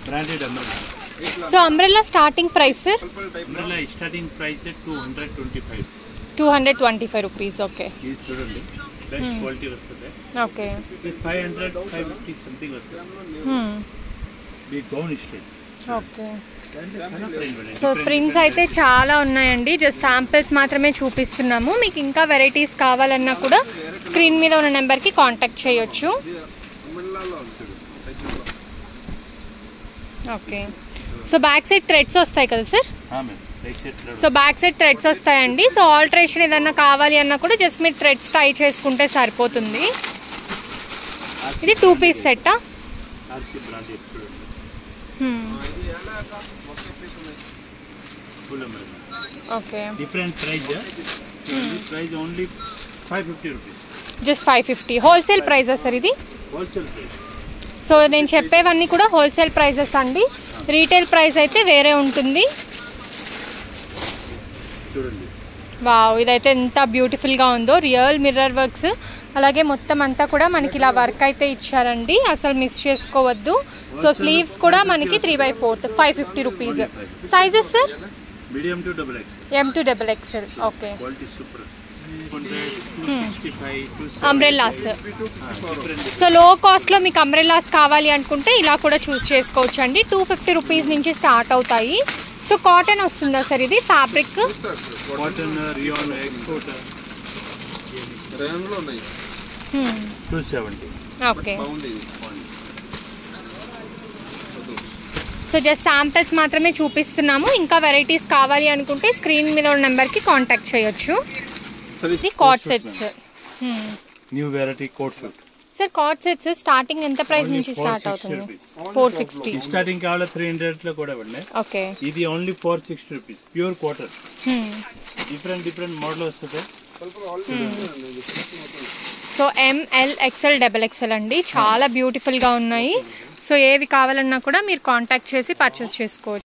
Branded umbrella. So umbrella starting price sir? Umbrella starting price 225. 225 rupees. Okay, ఇది చూడండి best quality వస్తుంది. Okay, 500 550 something వస్తుంది. మీ gown style. Okay. So prints అయితే చాలా ఉన్నాయండి, జస్ట్ శాంపిల్స్ మాత్రమే చూపిస్తున్నాము. మీకు ఇంకా వెరైటీస్ కావాలన్నా కూడా స్క్రీన్ మీద ఉన్న నెంబర్కి కాంటాక్ట్ చేయొచ్చు. Okay. So back side threads వస్తాయి కదా sir? So back side threads వస్తాయండి. సో ఆల్టరేషన్ ఏదన్నా కావాలి అన్నా కూడా జస్ట్ మీరు థ్రెడ్స్ టై చేసుకుంటే సరిపోతుంది. ఇది 2 పీస్ సెట్టా? Okay. Different price. Price only 550 rupees. Just 550. Wholesale ప్రైజా సార్ ఇది? Wholesale price. సో నేను చెప్పేవన్నీ కూడా హోల్సేల్ ప్రైజెస్ అండి, రీటైల్ ప్రైస్ అయితే వేరే ఉంటుంది. చూడండి, వావ్, ఇదైతే ఎంత బ్యూటిఫుల్గా ఉందో. రియల్ మిర్రర్ వర్క్స్, అలాగే మొత్తం అంతా కూడా మనకి ఇలా వర్క్ అయితే ఇచ్చారండి, అసలు మిస్ చేసుకోవద్దు. సో స్లీవ్స్ కూడా మనకి 3/4 550 rupees. Sizes sir? Medium to double X. M to XXL. Okay. Quality super. 265 umbrellas. So లో కాస్ట్లో మీకు అంబ్రెల్లాస్ కావాలి అనుకుంటే ఇలా కూడా చూస్ చేసుకోవచ్చు అండి. 250 రూపీస్ నుంచి స్టార్ట్ అవుతాయి. సో కాటన్ వస్తుందా సార్ ఇది? Fabric cotton, rayon, export. రేంజ్లో ఉన్నాయి. 270. ఓకే. సో జస్ట్ శాంపిల్స్ మాత్రమే చూపిస్తున్నాము. ఇంకా వెరైటీస్ కావాలి అనుకుంటే స్క్రీన్ మీద ఉన్న నెంబర్కి కాంటాక్ట్ చేయొచ్చు. ఇది cord sets. New variety coat suit. Sir cord sets starting ఎంత ప్రైస్ నుంచి స్టార్ట్ అవుతుంది? 460. స్టార్టింగ్ కావాలా 300 లో కూడా ఉన్నాయి. ఓకే. ఇది only 460 rupees. Pure cotton. Different model వస్తుంది. సో ML XL XXL అండి, చాలా బ్యూటిఫుల్గా ఉన్నాయి. సో ఏవి కావాలన్నా కూడా మీరు కాంటాక్ట్ చేసి పర్చేస్ చేసుకోవచ్చు.